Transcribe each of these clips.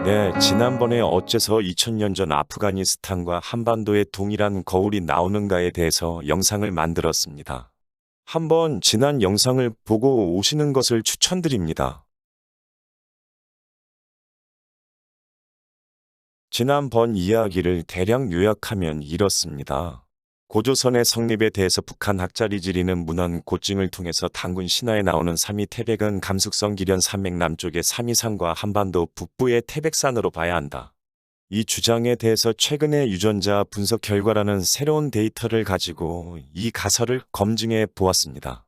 네, 지난번에 어째서 2000년 전 아프가니스탄과 한반도에 동일한 거울이 나오는가에 대해서 영상을 만들었습니다. 한번 지난 영상을 보고 오시는 것을 추천드립니다. 지난번 이야기를 대략 요약하면 이렇습니다. 고조선의 성립에 대해서 북한 학자리 지리는 문헌 고증을 통해서 단군 신화에 나오는 삼이 태백은 감숙성 기련 산맥 남쪽의 삼이산과 한반도 북부의 태백산으로 봐야 한다. 이 주장에 대해서 최근에 유전자 분석 결과라는 새로운 데이터를 가지고 이 가설을 검증해 보았습니다.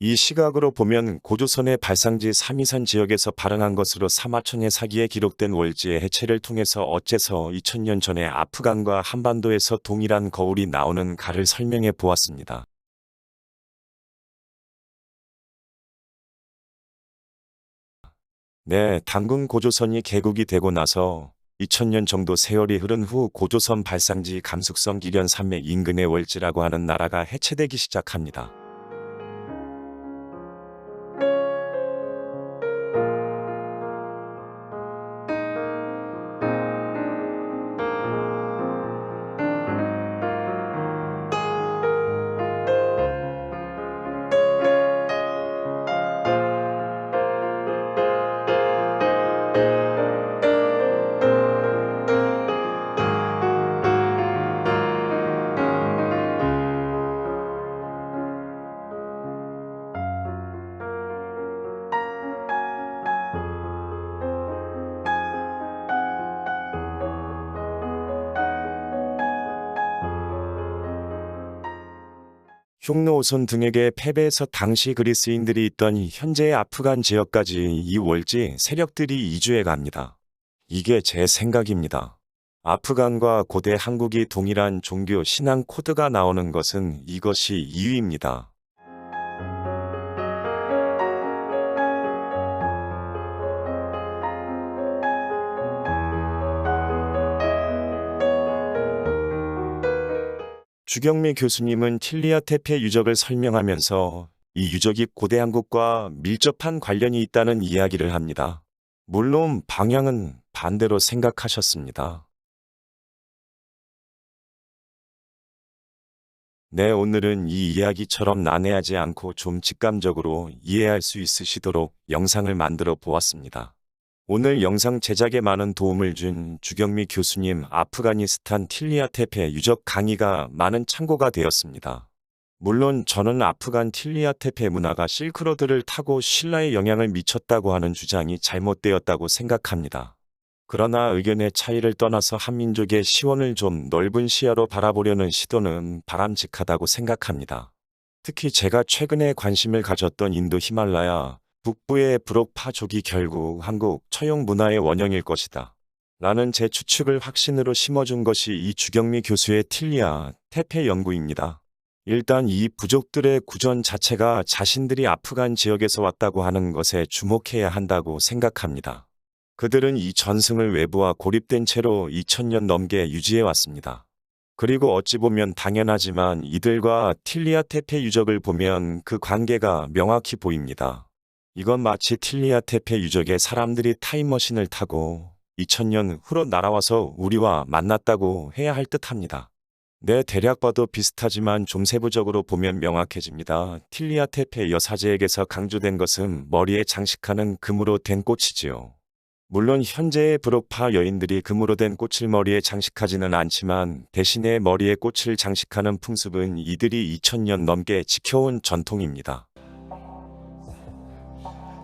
이 시각으로 보면 고조선의 발상지 삼이산 지역에서 발행한 것으로 사마천의 사기에 기록된 월지의 해체를 통해서 어째서 2000년 전에 아프간과 한반도에서 동일한 거울이 나오는 가를 설명해 보았습니다. 네, 단군 고조선이 개국이 되고 나서 2000년 정도 세월이 흐른 후 고조선 발상지 감숙성 기련 산맥 인근의 월지라고 하는 나라가 해체되기 시작합니다. 흉노오손 등에게 패배해서 당시 그리스인들이 있던 현재의 아프간 지역까지 이 월지 세력들이 이주해 갑니다. 이게 제 생각입니다. 아프간과 고대 한국이 동일한 종교 신앙 코드가 나오는 것은 이것이 이유입니다. 주경미 교수님은 틸리아 테페 유적을 설명하면서 이 유적이 고대 한국과 밀접한 관련이 있다는 이야기를 합니다. 물론 방향은 반대로 생각하셨습니다. 네, 오늘은 이 이야기처럼 난해하지 않고 좀 직감적으로 이해할 수 있으시도록 영상을 만들어 보았습니다. 오늘 영상 제작에 많은 도움을 준 주경미 교수님 아프가니스탄 틸리아 테페 유적 강의가 많은 참고가 되었습니다. 물론 저는 아프간 틸리아 테페 문화가 실크로드를 타고 신라에 영향을 미쳤다고 하는 주장이 잘못되었다고 생각합니다. 그러나 의견의 차이를 떠나서 한민족의 시원을 좀 넓은 시야로 바라보려는 시도는 바람직하다고 생각합니다. 특히 제가 최근에 관심을 가졌던 인도 히말라야 북부의 브록파족이 결국 한국 처용 문화의 원형일 것이다. 라는 제 추측을 확신으로 심어준 것이 이 주경미 교수의 틸리아 테페 연구입니다. 일단 이 부족들의 구전 자체가 자신들이 아프간 지역에서 왔다고 하는 것에 주목해야 한다고 생각합니다. 그들은 이 전승을 외부와 고립된 채로 2000년 넘게 유지해 왔습니다. 그리고 어찌 보면 당연하지만 이들과 틸리아 테페 유적을 보면 그 관계가 명확히 보입니다. 이건 마치 틸리아 테페 유적의 사람들이 타임머신을 타고 2000년 후로 날아와서 우리와 만났다고 해야 할 듯합니다. 네, 대략 봐도 비슷하지만 좀 세부적으로 보면 명확해집니다. 틸리아 테페 여사제에게서 강조된 것은 머리에 장식하는 금으로 된 꽃이지요. 물론 현재의 브록파 여인들이 금으로 된 꽃을 머리에 장식하지는 않지만 대신에 머리에 꽃을 장식하는 풍습은 이들이 2000년 넘게 지켜온 전통입니다.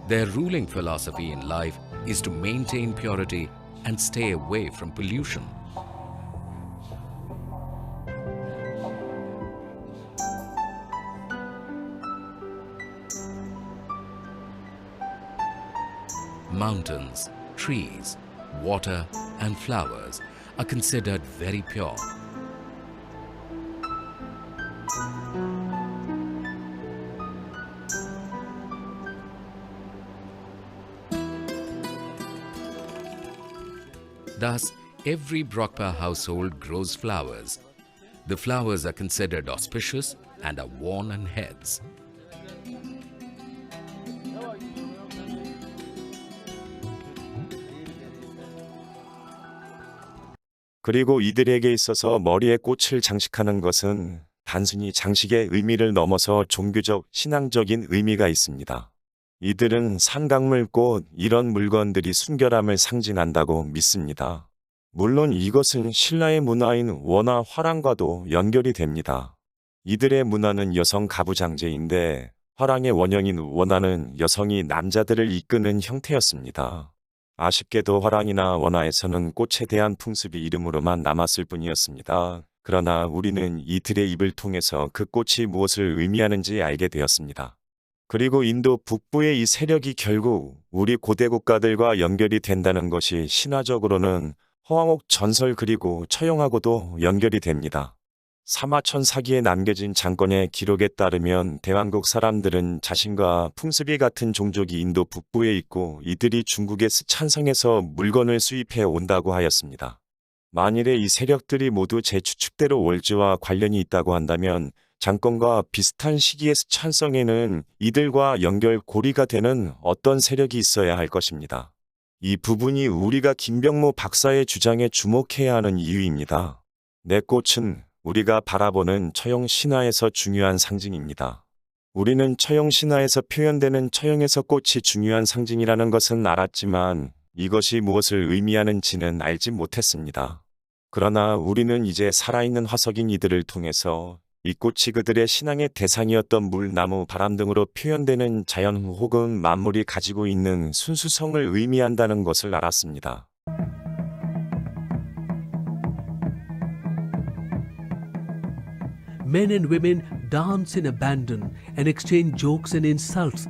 Their ruling philosophy in life is to maintain purity and stay away from pollution. Mountains, trees, water, and flowers are considered very pure. Thus, every Brokpa household grows flowers. The flowers are considered auspicious and are worn on heads. 그리고 이들에게 있어서 머리에 꽃을 장식하는 것은 단순히 장식의 의미를 넘어서 종교적, 신앙적인 의미가 있습니다. 이들은 산강물꽃, 이런 물건들이 순결함을 상징한다고 믿습니다. 물론 이것은 신라의 문화인 원화 화랑과도 연결이 됩니다. 이들의 문화는 여성 가부장제인데 화랑의 원형인 원화는 여성이 남자들을 이끄는 형태였습니다. 아쉽게도 화랑이나 원화에서는 꽃에 대한 풍습이 이름으로만 남았을 뿐이었습니다. 그러나 우리는 이들의 입을 통해서 그 꽃이 무엇을 의미하는지 알게 되었습니다. 그리고 인도 북부의 이 세력이 결국 우리 고대 국가들과 연결이 된다는 것이 신화적으로는 허왕옥 전설 그리고 처용하고도 연결이 됩니다. 사마천 사기에 남겨진 장권의 기록에 따르면 대왕국 사람들은 자신과 풍습이 같은 종족이 인도 북부에 있고 이들이 중국의 스촨성에서 물건을 수입해 온다고 하였습니다. 만일에 이 세력들이 모두 제 추측대로 월지와 관련이 있다고 한다면 장권과 비슷한 시기의 스촨성에는 이들과 연결고리가 되는 어떤 세력이 있어야 할 것입니다. 이 부분이 우리가 김병모 박사의 주장에 주목해야 하는 이유입니다. 내 꽃은 우리가 바라보는 처용 신화에서 중요한 상징입니다. 우리는 처용 신화에서 표현되는 처용에서 꽃이 중요한 상징이라는 것은 알았지만 이것이 무엇을 의미하는지는 알지 못했습니다. 그러나 우리는 이제 살아있는 화석인 이들을 통해서 이 꽃이 그들의 신앙의 대상이었던 물, 나무, 바람 등으로 표현되는 자연 혹은 만물이 가지고 있는 순수성을 의미한다는 것을 알았습니다. Men and women dance in abandon and exchange jokes and insults.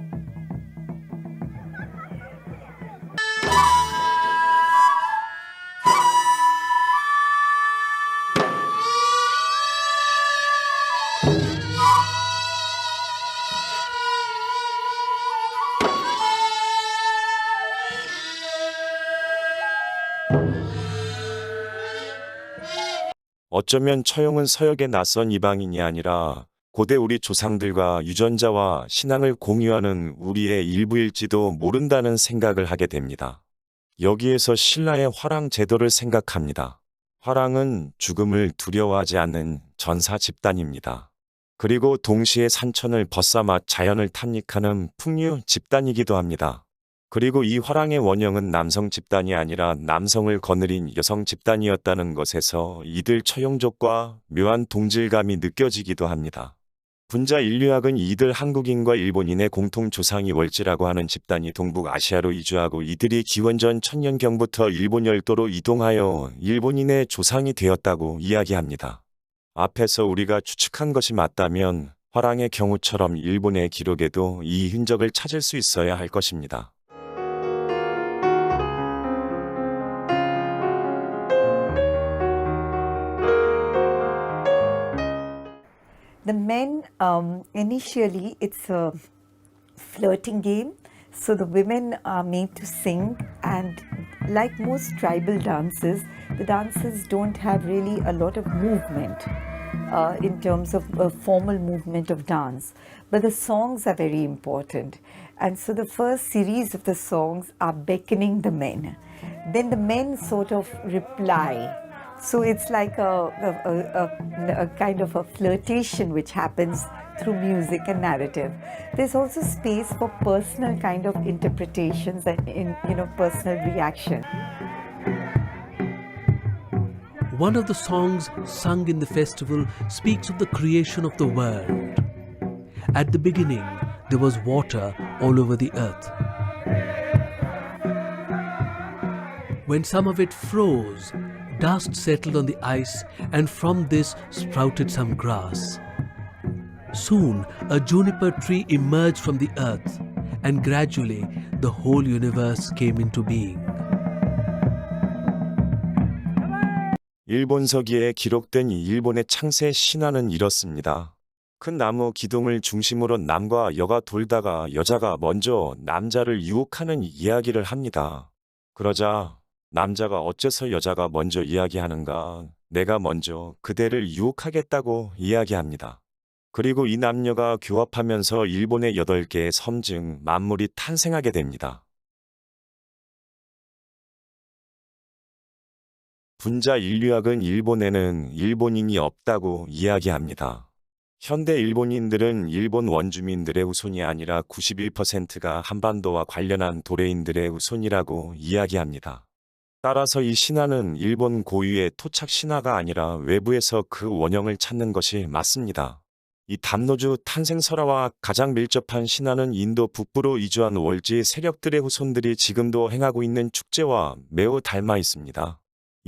어쩌면 처용은 서역의 낯선 이방인이 아니라 고대 우리 조상들과 유전자와 신앙을 공유하는 우리의 일부일지도 모른다는 생각을 하게 됩니다. 여기에서 신라의 화랑 제도를 생각합니다. 화랑은 죽음을 두려워하지 않는 전사 집단입니다. 그리고 동시에 산천을 벗삼아 자연을 탐닉하는 풍류 집단이기도 합니다. 그리고 이 화랑의 원형은 남성 집단이 아니라 남성을 거느린 여성 집단이었다는 것에서 이들 처용족과 묘한 동질감이 느껴지기도 합니다. 분자 인류학은 이들 한국인과 일본인의 공통 조상이 월지라고 하는 집단이 동북아시아로 이주하고 이들이 기원전 1000년경부터 일본 열도로 이동하여 일본인의 조상이 되었다고 이야기합니다. 앞에서 우리가 추측한 것이 맞다면 화랑의 경우처럼 일본의 기록에도 이 흔적을 찾을 수 있어야 할 것입니다. The men, initially, it's a flirting game. So the women are made to sing, and like most tribal dances, the dances don't have really a lot of movement in terms of a formal movement of dance. But the songs are very important. And so the first series of the songs are beckoning the men. Then the men sort of reply. So it's like a kind of a flirtation which happens through music and narrative. There's also space for personal kind of interpretations and personal reaction. One of the songs sung in the festival speaks of the creation of the world. At the beginning, there was water all over the earth. When some of it froze, dust settled on the ice, and from this sprouted some grass. Soon, a juniper tree emerged from the earth, and gradually the whole universe came into being. 일본 서기에 기록된 이 일본의 창세 신화는 이렇습니다. 큰 나무 기둥을 중심으로 남과 여가 돌다가 여자가 먼저 남자를 유혹하는 이야기를 합니다. 그러자 남자가 어째서 여자가 먼저 이야기하는가? 내가 먼저 그대를 유혹하겠다고 이야기합니다. 그리고 이 남녀가 교합하면서 일본의 8개의 섬 중 만물이 탄생하게 됩니다. 분자 인류학은 일본에는 일본인이 없다고 이야기합니다. 현대 일본인들은 일본 원주민들의 후손이 아니라 91%가 한반도와 관련한 도레인들의 후손이라고 이야기합니다. 따라서 이 신화는 일본 고유의 토착 신화가 아니라 외부에서 그 원형을 찾는 것이 맞습니다. 이 담노주 탄생설화와 가장 밀접한 신화는 인도 북부로 이주한 월지 세력들의 후손들이 지금도 행하고 있는 축제와 매우 닮아 있습니다.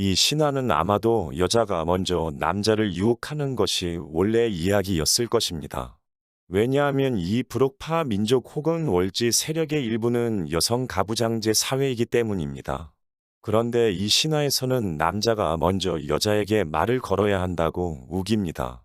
이 신화는 아마도 여자가 먼저 남자를 유혹하는 것이 원래 이야기였을 것입니다. 왜냐하면 이 브록파 민족 혹은 월지 세력의 일부는 여성 가부장제 사회이기 때문입니다. 그런데 이 신화에서는 남자가 먼저 여자에게 말을 걸어야 한다고 우깁니다.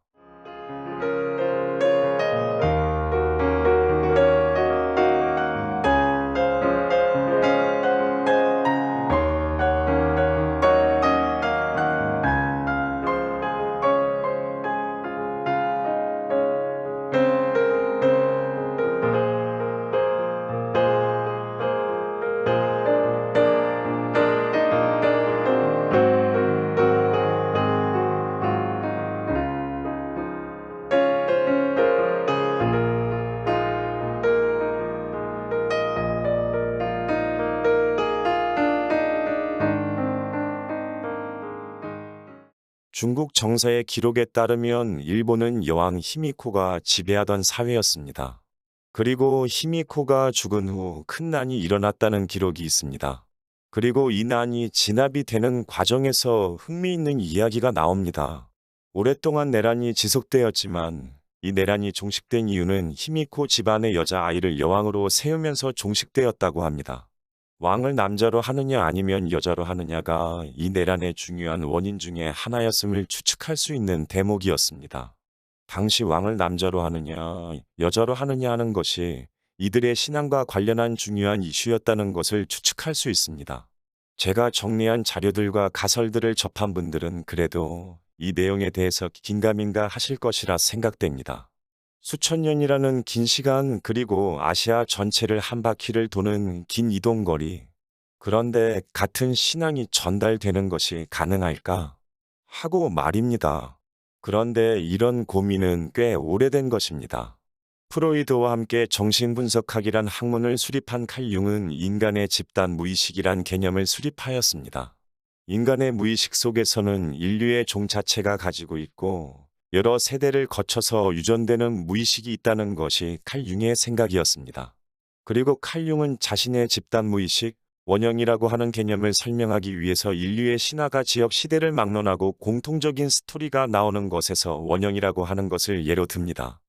중국 정서의 기록에 따르면 일본은 여왕 히미코가 지배하던 사회였습니다. 그리고 히미코가 죽은 후 큰 난이 일어났다는 기록이 있습니다. 그리고 이 난이 진압이 되는 과정에서 흥미있는 이야기가 나옵니다. 오랫동안 내란이 지속되었지만 이 내란이 종식된 이유는 히미코 집안의 여자아이를 여왕으로 세우면서 종식되었다고 합니다. 왕을 남자로 하느냐 아니면 여자로 하느냐가 이 내란의 중요한 원인 중에 하나였음을 추측할 수 있는 대목이었습니다. 당시 왕을 남자로 하느냐, 여자로 하느냐 하는 것이 이들의 신앙과 관련한 중요한 이슈였다는 것을 추측할 수 있습니다. 제가 정리한 자료들과 가설들을 접한 분들은 그래도 이 내용에 대해서 긴가민가 하실 것이라 생각됩니다. 수천 년이라는 긴 시간 그리고 아시아 전체를 한 바퀴를 도는 긴 이동거리. 그런데 같은 신앙이 전달되는 것이 가능할까? 하고 말입니다. 그런데 이런 고민은 꽤 오래된 것입니다. 프로이드와 함께 정신분석학이란 학문을 수립한 칼 융은 인간의 집단 무의식이란 개념을 수립하였습니다. 인간의 무의식 속에서는 인류의 종 자체가 가지고 있고 여러 세대를 거쳐서 유전되는 무의식이 있다는 것이 칼 융의 생각이었습니다. 그리고 칼 융은 자신의 집단 무의식, 원형이라고 하는 개념을 설명하기 위해서 인류의 신화가 지역 시대를 막론하고 공통적인 스토리가 나오는 것에서 원형이라고 하는 것을 예로 듭니다.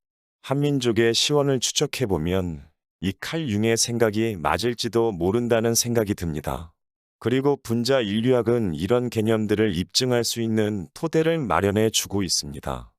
한민족의 시원을 추적해보면 이 칼 융의 생각이 맞을지도 모른다는 생각이 듭니다. 그리고 분자 인류학은 이런 개념들을 입증할 수 있는 토대를 마련해 주고 있습니다.